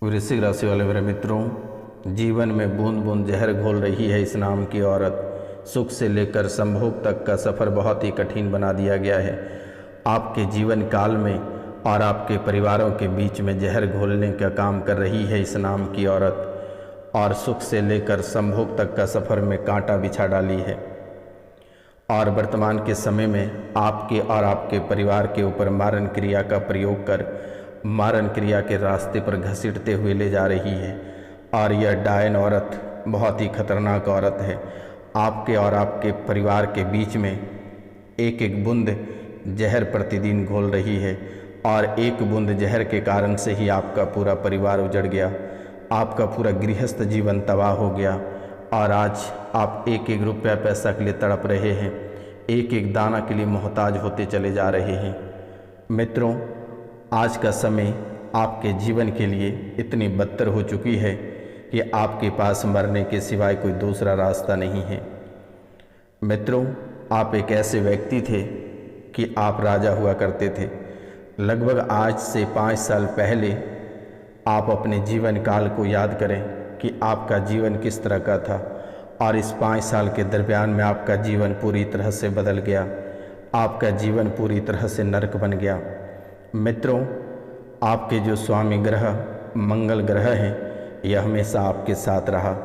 वृश्चिक राशि वाले मेरे मित्रों, जीवन में बूंद बूंद जहर घोल रही है इस नाम की औरत। सुख से लेकर संभोग तक का सफ़र बहुत ही कठिन बना दिया गया है। आपके जीवन काल में और आपके परिवारों के बीच में जहर घोलने का काम कर रही है इस नाम की औरत, और सुख से लेकर संभोग तक का सफ़र में कांटा बिछा डाली है। और वर्तमान के समय में आपके और आपके परिवार के ऊपर मारन क्रिया का प्रयोग कर मारन क्रिया के रास्ते पर घसीटते हुए ले जा रही है। और यह डायन औरत बहुत ही खतरनाक औरत है। आपके और आपके परिवार के बीच में एक एक बूंद जहर प्रतिदिन घोल रही है, और एक बूंद जहर के कारण से ही आपका पूरा परिवार उजड़ गया, आपका पूरा गृहस्थ जीवन तबाह हो गया। और आज आप एक एक रुपया पैसा के लिए तड़प रहे हैं, एक एक दाना के लिए मोहताज होते चले जा रहे हैं। मित्रों, आज का समय आपके जीवन के लिए इतनी बदतर हो चुकी है कि आपके पास मरने के सिवाय कोई दूसरा रास्ता नहीं है। मित्रों, आप एक ऐसे व्यक्ति थे कि आप राजा हुआ करते थे। लगभग आज से 5 साल पहले आप अपने जीवन काल को याद करें कि आपका जीवन किस तरह का था, और इस 5 साल के दरमियान में आपका जीवन पूरी तरह से बदल गया। आपका जीवन पूरी तरह से नरक बन गया। मित्रों, आपके जो स्वामी ग्रह मंगल ग्रह हैं, यह हमेशा आपके साथ रहा,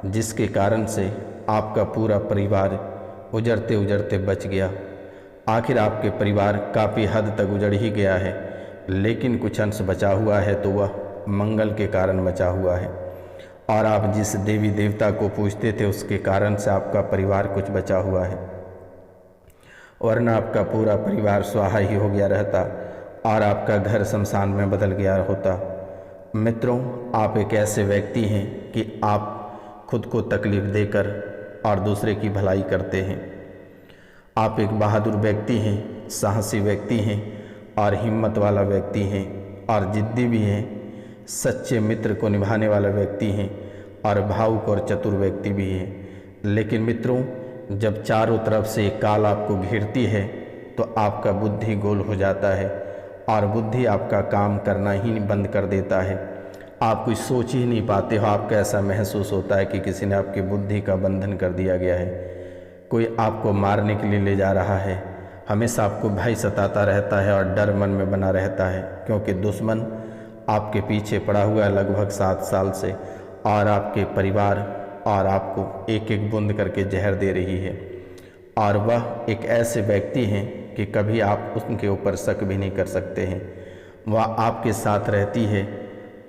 जिसके कारण से आपका पूरा परिवार उजड़ते उजड़ते बच गया। आखिर आपके परिवार काफ़ी हद तक उजड़ ही गया है, लेकिन कुछ अंश बचा हुआ है तो वह मंगल के कारण बचा हुआ है। और आप जिस देवी देवता को पूजते थे उसके कारण से आपका परिवार कुछ बचा हुआ है, वरना आपका पूरा परिवार स्वाहा ही हो गया रहता और आपका घर शमशान में बदल गया होता। मित्रों, आप एक ऐसे व्यक्ति हैं कि आप खुद को तकलीफ़ देकर और दूसरे की भलाई करते हैं। आप एक बहादुर व्यक्ति हैं, साहसी व्यक्ति हैं और हिम्मत वाला व्यक्ति हैं, और जिद्दी भी हैं, सच्चे मित्र को निभाने वाला व्यक्ति हैं, और भावुक और चतुर व्यक्ति भी हैं। लेकिन मित्रों, जब चारों तरफ से एक काल आपको घेरती है तो आपका बुद्धि गोल हो जाता है, और बुद्धि आपका काम करना ही बंद कर देता है। आप कुछ सोच ही नहीं पाते हो। आपको ऐसा महसूस होता है कि किसी ने आपकी बुद्धि का बंधन कर दिया गया है। कोई आपको मारने के लिए ले जा रहा है। हमेशा आपको भय सताता रहता है और डर मन में बना रहता है, क्योंकि दुश्मन आपके पीछे पड़ा हुआ है लगभग 7 साल से, और आपके परिवार और आपको एक एक बूंद करके जहर दे रही है। और वह एक ऐसे व्यक्ति हैं कि कभी आप उनके ऊपर शक भी नहीं कर सकते हैं। वह आपके साथ रहती है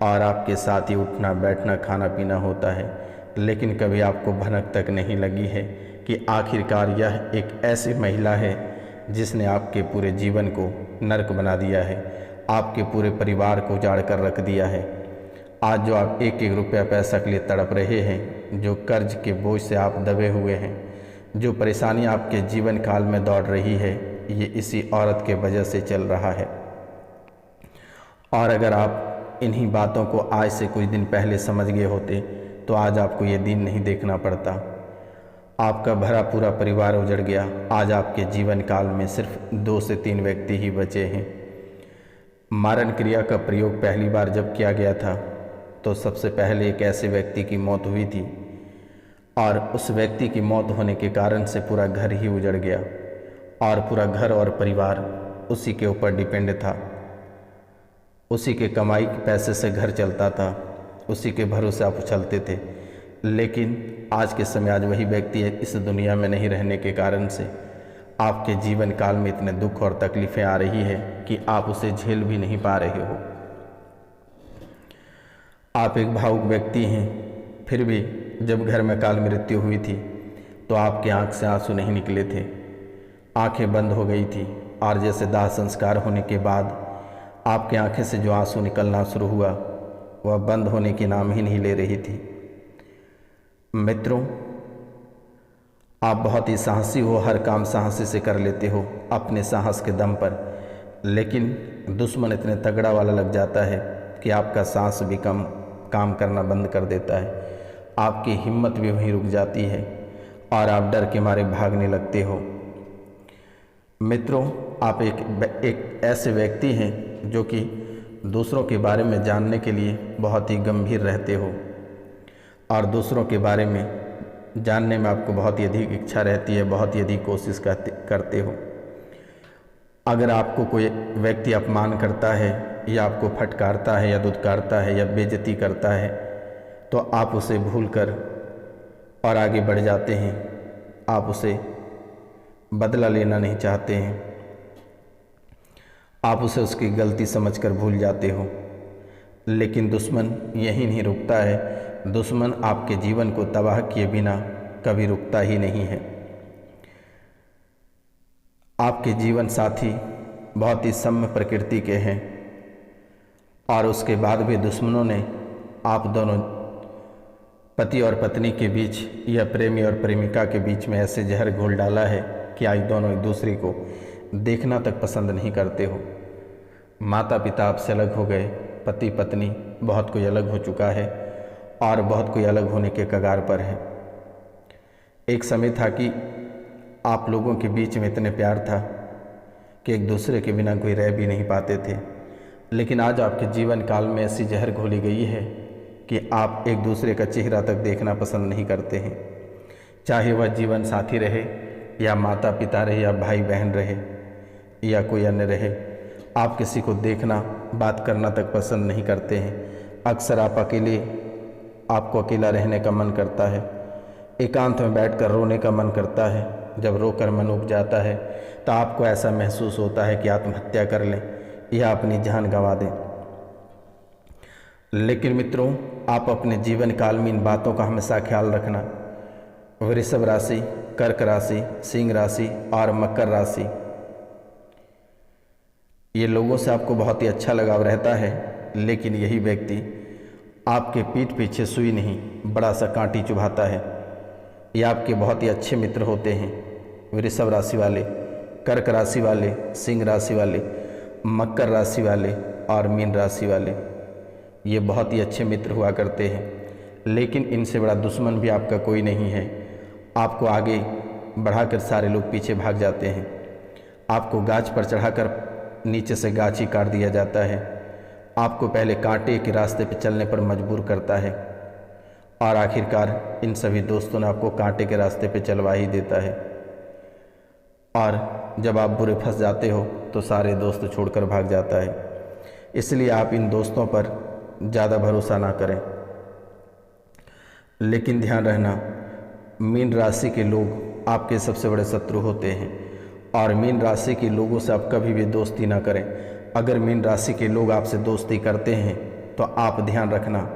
और आपके साथ ही उठना बैठना खाना पीना होता है, लेकिन कभी आपको भनक तक नहीं लगी है कि आखिरकार यह एक ऐसी महिला है जिसने आपके पूरे जीवन को नरक बना दिया है, आपके पूरे परिवार को उजाड़ कर रख दिया है। आज जो आप एक एक रुपया पैसा के लिए तड़प रहे हैं, जो कर्ज के बोझ से आप दबे हुए हैं, जो परेशानी आपके जीवन काल में दौड़ रही है, ये इसी औरत के वजह से चल रहा है। और अगर आप इन्हीं बातों को आज से कुछ दिन पहले समझ गए होते तो आज आपको ये दिन नहीं देखना पड़ता। आपका भरा पूरा परिवार उजड़ गया। आज आपके जीवन काल में सिर्फ 2 से 3 व्यक्ति ही बचे हैं। मारन क्रिया का प्रयोग पहली बार जब किया गया था तो सबसे पहले एक ऐसे व्यक्ति की मौत हुई थी, और उस व्यक्ति की मौत होने के कारण से पूरा घर ही उजड़ गया, और पूरा घर और परिवार उसी के ऊपर डिपेंड था। उसी के कमाई के पैसे से घर चलता था, उसी के भरोसे आप चलते थे। लेकिन आज के समय आज वही व्यक्ति इस दुनिया में नहीं रहने के कारण से आपके जीवन काल में इतने दुख और तकलीफ़ें आ रही है कि आप उसे झेल भी नहीं पा रहे हो। आप एक भावुक व्यक्ति हैं, फिर भी जब घर में काल मृत्यु हुई थी तो आपकी आंख से आंसू नहीं निकले थे। आंखें बंद हो गई थी, और जैसे दाह संस्कार होने के बाद आपकी आंखें से जो आंसू निकलना शुरू हुआ वह बंद होने की नाम ही नहीं ले रही थी। मित्रों, आप बहुत ही साहसी हो, हर काम साहसी से कर लेते हो अपने साहस के दम पर, लेकिन दुश्मन इतने तगड़ा वाला लग जाता है कि आपका सांस भी काम करना बंद कर देता है। आपकी हिम्मत भी वहीं रुक जाती है और आप डर के मारे भागने लगते हो। मित्रों, आप एक ऐसे व्यक्ति हैं जो कि दूसरों के बारे में जानने के लिए बहुत ही गंभीर रहते हो और दूसरों के बारे में जानने में आपको बहुत ही अधिक इच्छा रहती है, बहुत ही अधिक कोशिश करते हो। अगर आपको कोई व्यक्ति अपमान करता है या आपको फटकारता है या दुत्कारता है या बेइज्जती करता है तो आप उसे भूलकर और आगे बढ़ जाते हैं। आप उसे बदला लेना नहीं चाहते हैं, आप उसे उसकी गलती समझकर भूल जाते हो। लेकिन दुश्मन यही नहीं रुकता है, दुश्मन आपके जीवन को तबाह किए बिना कभी रुकता ही नहीं है। आपके जीवन साथी बहुत ही सौम्य प्रकृति के हैं और उसके बाद भी दुश्मनों ने आप दोनों पति और पत्नी के बीच या प्रेमी और प्रेमिका के बीच में ऐसे जहर घोल डाला है कि आज दोनों एक दूसरे को देखना तक पसंद नहीं करते हो। माता पिता आपसे अलग हो गए, पति पत्नी बहुत कोई अलग हो चुका है और बहुत कोई अलग होने के कगार पर है। एक समय था कि आप लोगों के बीच में इतने प्यार था कि एक दूसरे के बिना कोई रह भी नहीं पाते थे, लेकिन आज आपके जीवन काल में ऐसी जहर घोली गई है कि आप एक दूसरे का चेहरा तक देखना पसंद नहीं करते हैं। चाहे वह जीवन साथी रहे या माता पिता रहे या भाई बहन रहे या कोई अन्य रहे, आप किसी को देखना बात करना तक पसंद नहीं करते हैं। अक्सर आपको अकेला रहने का मन करता है, एकांत में बैठकर रोने का मन करता है। जब रोकर मन उब जाता है तो आपको ऐसा महसूस होता है कि आत्महत्या कर लें या अपनी जान गंवा दें। लेकिन मित्रों, आप अपने जीवन काल में इन बातों का हमेशा ख्याल रखना। वृषभ राशि, कर्क राशि, सिंह राशि और मकर राशि, ये लोगों से आपको बहुत ही अच्छा लगाव रहता है, लेकिन यही व्यक्ति आपके पीठ पीछे सुई नहीं बड़ा सा कांटी चुभाता है। ये आपके बहुत ही अच्छे मित्र होते हैं। वृषभ राशि वाले, कर्क राशि वाले, सिंह राशि वाले, मकर राशि वाले और मीन राशि वाले, ये बहुत ही अच्छे मित्र हुआ करते हैं। लेकिन इनसे बड़ा दुश्मन भी आपका कोई नहीं है। आपको आगे बढ़ाकर सारे लोग पीछे भाग जाते हैं। आपको गाछ पर चढ़ाकर नीचे से गाछ ही काट दिया जाता है। आपको पहले कांटे के रास्ते पर चलने पर मजबूर करता है और आखिरकार इन सभी दोस्तों ने आपको कांटे के रास्ते पे चलवा ही देता है। और जब आप बुरे फंस जाते हो तो सारे दोस्त छोड़कर भाग जाता है। इसलिए आप इन दोस्तों पर ज़्यादा भरोसा ना करें। लेकिन ध्यान रहना, मीन राशि के लोग आपके सबसे बड़े शत्रु होते हैं और मीन राशि के लोगों से आप कभी भी दोस्ती ना करें। अगर मीन राशि के लोग आपसे दोस्ती करते हैं तो आप ध्यान रखना,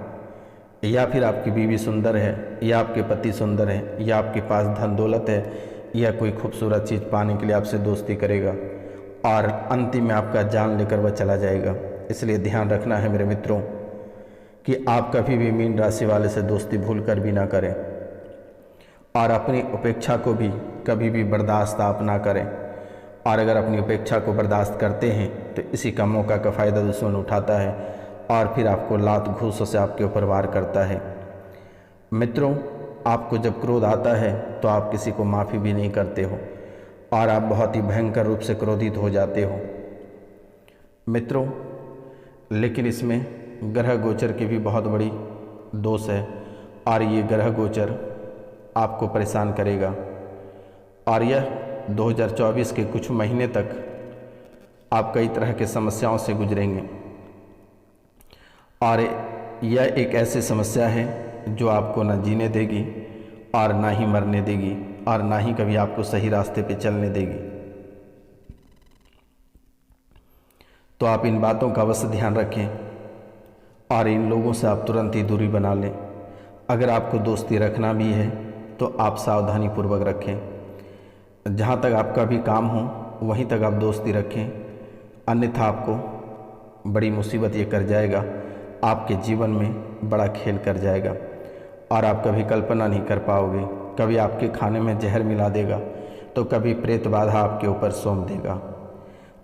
या फिर आपकी बीवी सुंदर है या आपके पति सुंदर है या आपके पास धन दौलत है या कोई खूबसूरत चीज़ पाने के लिए आपसे दोस्ती करेगा और अंतिम में आपका जान लेकर वह चला जाएगा। इसलिए ध्यान रखना है मेरे मित्रों कि आप कभी भी मीन राशि वाले से दोस्ती भूलकर भी ना करें और अपनी उपेक्षा को भी कभी भी बर्दाश्त आप ना करें। और अगर अपनी उपेक्षा को बर्दाश्त करते हैं तो इसी का मौका का फ़ायदा दुश्मन उठाता है और फिर आपको लात घूसों से आपके ऊपर वार करता है। मित्रों, आपको जब क्रोध आता है तो आप किसी को माफ़ी भी नहीं करते हो और आप बहुत ही भयंकर रूप से क्रोधित हो जाते हो मित्रों। लेकिन इसमें ग्रह गोचर की भी बहुत बड़ी दोष है और ये ग्रह गोचर आपको परेशान करेगा और यह 2024 के कुछ महीने तक आप कई तरह के समस्याओं से गुजरेंगे। और यह एक ऐसी समस्या है जो आपको ना जीने देगी और ना ही मरने देगी और ना ही कभी आपको सही रास्ते पे चलने देगी। तो आप इन बातों का अवश्य ध्यान रखें और इन लोगों से आप तुरंत ही दूरी बना लें। अगर आपको दोस्ती रखना भी है तो आप सावधानी पूर्वक रखें। जहाँ तक आपका भी काम हो वहीं तक आप दोस्ती रखें, अन्यथा आपको बड़ी मुसीबत ये कर जाएगा, आपके जीवन में बड़ा खेल कर जाएगा और आप कभी कल्पना नहीं कर पाओगे। कभी आपके खाने में जहर मिला देगा तो कभी प्रेत बाधा आपके ऊपर सौंप देगा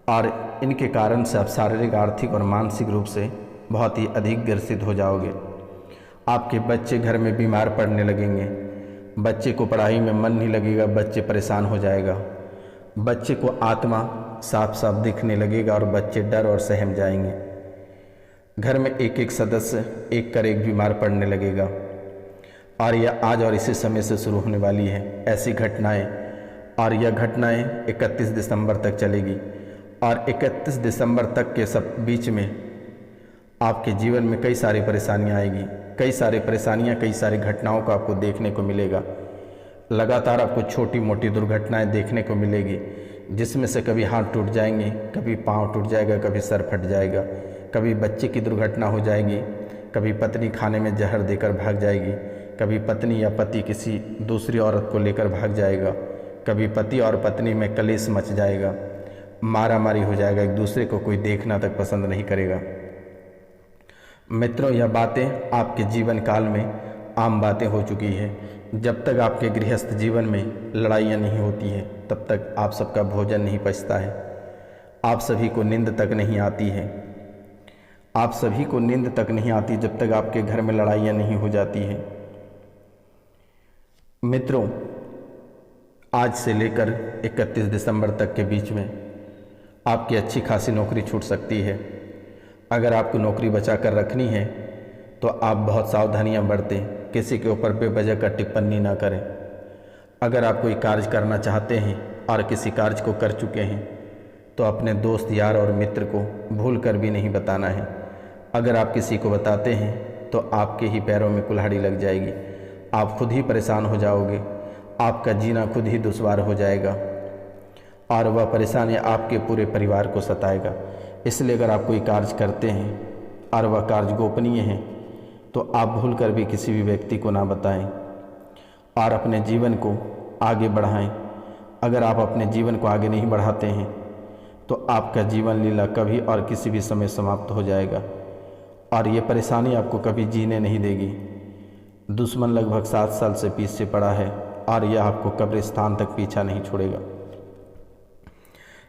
और इनके कारण से आप शारीरिक, आर्थिक और मानसिक रूप से बहुत ही अधिक ग्रसित हो जाओगे। आपके बच्चे घर में बीमार पड़ने लगेंगे, बच्चे को पढ़ाई में मन नहीं लगेगा, बच्चे परेशान हो जाएगा, बच्चे को आत्मा साफ साफ दिखने लगेगा और बच्चे डर और सहम जाएंगे। घर में एक एक सदस्य एक कर एक बीमार पड़ने लगेगा और यह आज और इसी समय से शुरू होने वाली है ऐसी घटनाएं। और यह घटनाएं 31 दिसंबर तक चलेगी और 31 दिसंबर तक के सब बीच में आपके जीवन में कई सारी परेशानियां आएगी, कई सारी परेशानियां, कई सारी घटनाओं को आपको देखने को मिलेगा। लगातार आपको छोटी मोटी दुर्घटनाएं देखने को मिलेगी, जिसमें से कभी हाथ टूट जाएंगे, कभी पाँव टूट जाएगा, कभी सर फट जाएगा, कभी बच्चे की दुर्घटना हो जाएगी, कभी पत्नी खाने में जहर देकर भाग जाएगी, कभी पत्नी या पति किसी दूसरी औरत को लेकर भाग जाएगा, कभी पति और पत्नी में कलेश मच जाएगा, मारा मारी हो जाएगा, एक दूसरे को कोई देखना तक पसंद नहीं करेगा। मित्रों, यह बातें आपके जीवन काल में आम बातें हो चुकी है। जब तक आपके गृहस्थ जीवन में लड़ाइयाँ नहीं होती हैं तब तक आप सबका भोजन नहीं पचता है, आप सभी को नींद तक नहीं आती है, आप सभी को नींद तक नहीं आती जब तक आपके घर में लड़ाइयाँ नहीं हो जाती हैं। मित्रों, आज से लेकर 31 दिसंबर तक के बीच में आपकी अच्छी खासी नौकरी छूट सकती है। अगर आपको नौकरी बचा कर रखनी है तो आप बहुत सावधानियां बरतें, किसी के ऊपर बेवजह का टिप्पणी ना करें। अगर आप कोई कार्य करना चाहते हैं और किसी कार्य को कर चुके हैं तो अपने दोस्त, यार और मित्र को भूल कर भी नहीं बताना है। अगर आप किसी को बताते हैं तो आपके ही पैरों में कुल्हाड़ी लग जाएगी, आप खुद ही परेशान हो जाओगे, आपका जीना खुद ही दुश्वार हो जाएगा और वह परेशानी आपके पूरे परिवार को सताएगा। इसलिए अगर आप कोई कार्य करते हैं और वह कार्य गोपनीय है तो आप भूल कर भी किसी भी व्यक्ति को ना बताएं और अपने जीवन को आगे बढ़ाएं। अगर आप अपने जीवन को आगे नहीं बढ़ाते हैं तो आपका जीवन लीला कभी और किसी भी समय समाप्त हो जाएगा और ये परेशानी आपको कभी जीने नहीं देगी। दुश्मन लगभग 7 साल से पीछे पड़ा है और यह आपको कब्रिस्तान तक पीछा नहीं छोड़ेगा।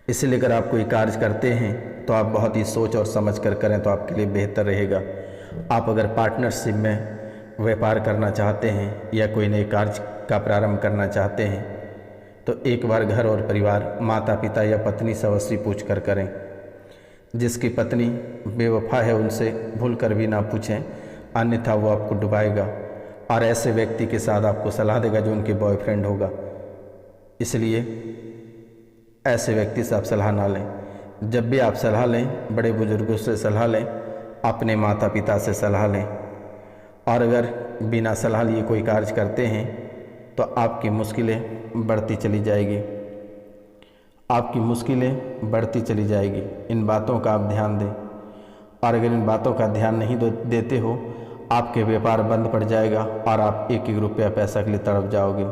इसलिए अगर आप कोई कार्य करते हैं तो आप बहुत ही सोच और समझ कर करें तो आपके लिए बेहतर रहेगा। आप अगर पार्टनरशिप में व्यापार करना चाहते हैं या कोई नए कार्य का प्रारंभ करना चाहते हैं तो एक बार घर और परिवार, माता पिता या पत्नी से अवश्य पूछ कर करें। जिसकी पत्नी बेवफा है उनसे भूल कर भी ना पूछें, अन्यथा वो आपको डुबाएगा और ऐसे व्यक्ति के साथ आपको सलाह देगा जो उनके बॉयफ्रेंड होगा। इसलिए ऐसे व्यक्ति से आप सलाह ना लें। जब भी आप सलाह लें, बड़े बुजुर्गों से सलाह लें, अपने माता पिता से सलाह लें। और अगर बिना सलाह लिए कोई कार्य करते हैं तो आपकी मुश्किलें बढ़ती चली जाएगी, आपकी मुश्किलें बढ़ती चली जाएगी। इन बातों का आप ध्यान दें और अगर इन बातों का ध्यान नहीं देते हो, आपके व्यापार बंद पड़ जाएगा और आप एक एक रुपया पैसा के लिए तड़प जाओगे।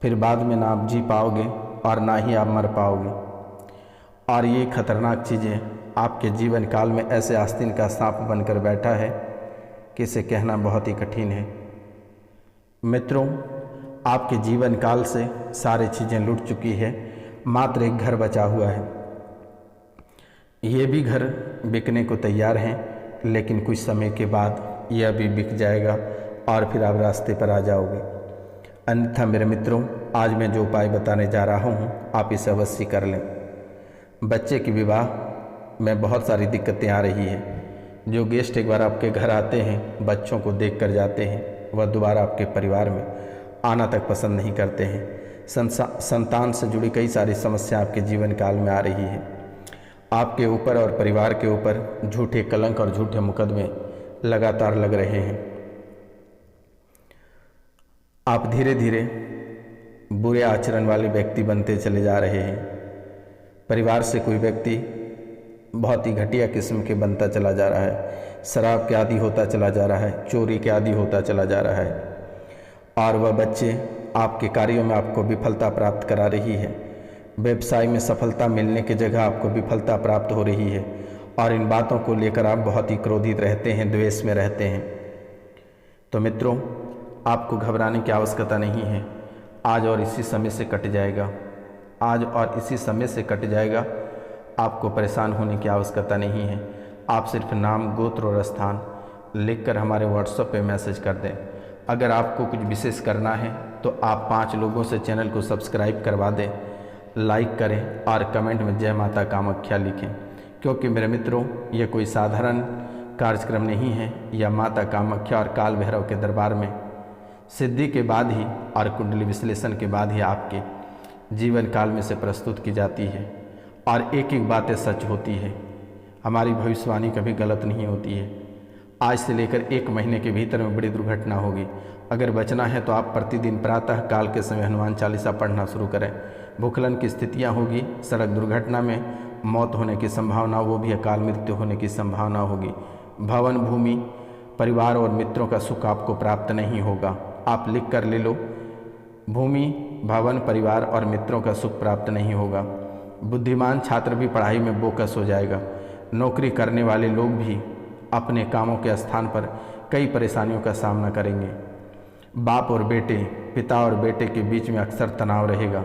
फिर बाद में ना आप जी पाओगे और ना ही आप मर पाओगे। और ये खतरनाक चीज़ें आपके जीवन काल में ऐसे आस्तीन का सांप बनकर बैठा है कि इसे कहना बहुत ही कठिन है। मित्रों, आपके जीवन काल से सारी चीज़ें लुट चुकी है, मात्र एक घर बचा हुआ है। ये भी घर बिकने को तैयार हैं, लेकिन कुछ समय के बाद यह भी बिक जाएगा और फिर आप रास्ते पर आ जाओगे। अन्यथा मेरे मित्रों, आज मैं जो उपाय बताने जा रहा हूँ आप इसे अवश्य कर लें। बच्चे की विवाह में बहुत सारी दिक्कतें आ रही हैं। जो गेस्ट एक बार आपके घर आते हैं, बच्चों को देख कर जाते हैं, वह दोबारा आपके परिवार में आना तक पसंद नहीं करते हैं। संतान से जुड़ी कई सारी समस्या आपके जीवन काल में आ रही है। आपके ऊपर और परिवार के ऊपर झूठे कलंक और झूठे मुकदमे लगातार लग रहे हैं। आप धीरे धीरे बुरे आचरण वाले व्यक्ति बनते चले जा रहे हैं। परिवार से कोई व्यक्ति बहुत ही घटिया किस्म के बनता चला जा रहा है, शराब के आदी होता चला जा रहा है, चोरी के आदी होता चला जा रहा है और वह बच्चे आपके कार्यों में आपको विफलता प्राप्त करा रही है। व्यवसाय में सफलता मिलने की जगह आपको विफलता प्राप्त हो रही है और इन बातों को लेकर आप बहुत ही क्रोधित रहते हैं, द्वेष में रहते हैं। तो मित्रों, आपको घबराने की आवश्यकता नहीं है। आज और इसी समय से कट जाएगा, आज और इसी समय से कट जाएगा। आपको परेशान होने की आवश्यकता नहीं है। आप सिर्फ नाम, गोत्र और स्थान लिखकर हमारे व्हाट्सएप पे मैसेज कर दें। अगर आपको कुछ विशेष करना है तो आप 5 लोगों से चैनल को सब्सक्राइब करवा दें, लाइक करें और कमेंट में जय माता कामाख्या लिखें, क्योंकि मेरे मित्रों, यह कोई साधारण कार्यक्रम नहीं है। यह माता कामाख्या और काल भैरव के दरबार में सिद्धि के बाद ही और कुंडली विश्लेषण के बाद ही आपके जीवन काल में से प्रस्तुत की जाती है और एक एक बातें सच होती है। हमारी भविष्यवाणी कभी गलत नहीं होती है। आज से लेकर 1 महीने के भीतर में बड़ी दुर्घटना होगी। अगर बचना है तो आप प्रतिदिन प्रातः काल के समय हनुमान चालीसा पढ़ना शुरू करें। भूखलन की स्थितियां होगी, सड़क दुर्घटना में मौत होने की संभावना, वो भी अकाल मृत्यु होने की संभावना होगी। भवन, भूमि, परिवार और मित्रों का सुख आपको प्राप्त नहीं होगा। आप लिख कर ले लो, भूमि, भवन, परिवार और मित्रों का सुख प्राप्त नहीं होगा। बुद्धिमान छात्र भी पढ़ाई में बोकस हो जाएगा। नौकरी करने वाले लोग भी अपने कामों के स्थान पर कई परेशानियों का सामना करेंगे। बाप और बेटे, पिता और बेटे के बीच में अक्सर तनाव रहेगा।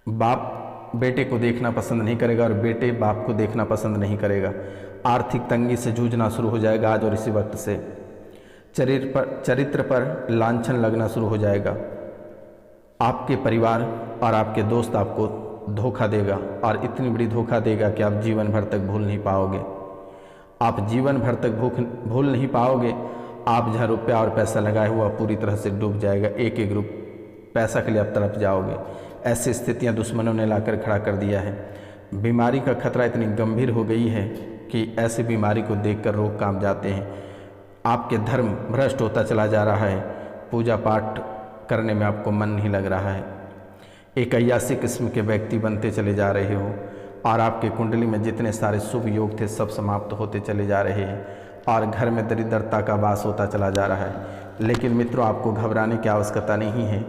बाप बेटे को देखना पसंद नहीं करेगा और बेटे बाप को देखना पसंद नहीं करेगा। आर्थिक तंगी से जूझना शुरू हो जाएगा आज और इसी वक्त से। चरित्र पर लांछन लगना शुरू हो जाएगा। आपके परिवार और आपके दोस्त आपको धोखा देगा और इतनी बड़ी धोखा देगा कि आप जीवन भर तक भूल नहीं पाओगे। आप जीवन भर तक भूल नहीं पाओगे। आप जहाँ रुपया और पैसा लगाए हुआ पूरी तरह से डूब जाएगा। एक एक पैसा के लिए आप तड़प जाओगे। ऐसी स्थितियाँ दुश्मनों ने लाकर खड़ा कर दिया है। बीमारी का खतरा इतनी गंभीर हो गई है कि ऐसी बीमारी को देखकर रोग कांप जाते हैं। आपके धर्म भ्रष्ट होता चला जा रहा है। पूजा पाठ करने में आपको मन नहीं लग रहा है। एक अय्यासी किस्म के व्यक्ति बनते चले जा रहे हो और आपके कुंडली में जितने सारे शुभ योग थे सब समाप्त होते चले जा रहे हैं और घर में दरिद्रता का वास होता चला जा रहा है। लेकिन मित्रों, आपको घबराने की आवश्यकता नहीं है।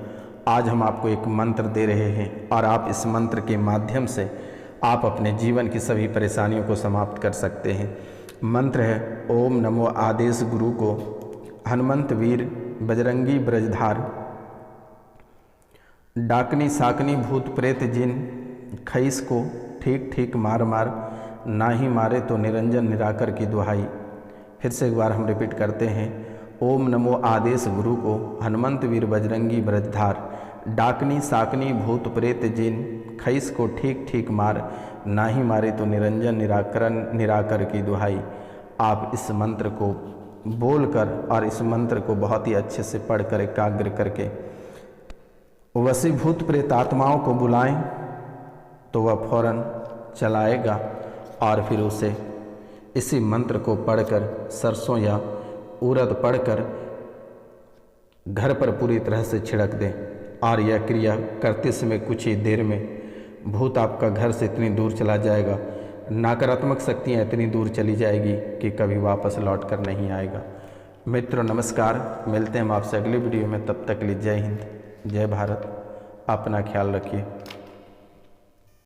आज हम आपको एक मंत्र दे रहे हैं और आप इस मंत्र के माध्यम से आप अपने जीवन की सभी परेशानियों को समाप्त कर सकते हैं। मंत्र है ओम नमो आदेश गुरु को हनुमंत वीर बजरंगी ब्रजधार डाकनी साकनी भूत प्रेत जिन खईस को ठीक ठीक मार मार ना ही मारे तो निरंजन निराकर की दुहाई। फिर से एक बार हम रिपीट करते हैं। ओम नमो आदेश गुरु को हनुमंत वीर बजरंगी ब्रजधार डाकनी साकनी भूत प्रेत जिन खईस को ठीक ठीक मार ना ही मारे तो निरंजन निराकर की दुहाई। आप इस मंत्र को बोलकर और इस मंत्र को बहुत ही अच्छे से पढ़कर एकाग्र करके वशीभूत प्रेत आत्माओं को बुलाएं तो वह फौरन चलाएगा और फिर उसे इसी मंत्र को पढ़कर सरसों या उड़द पढ़कर घर पर पूरी तरह से छिड़क दें और यह क्रिया करते समय कुछ ही देर में भूत आपका घर से इतनी दूर चला जाएगा, नकारात्मक शक्तियाँ इतनी दूर चली जाएगी कि कभी वापस लौट कर नहीं आएगा। मित्रों नमस्कार, मिलते हैं हम आपसे अगली वीडियो में। तब तक के लिए जय हिंद, जय भारत। अपना ख्याल रखिए।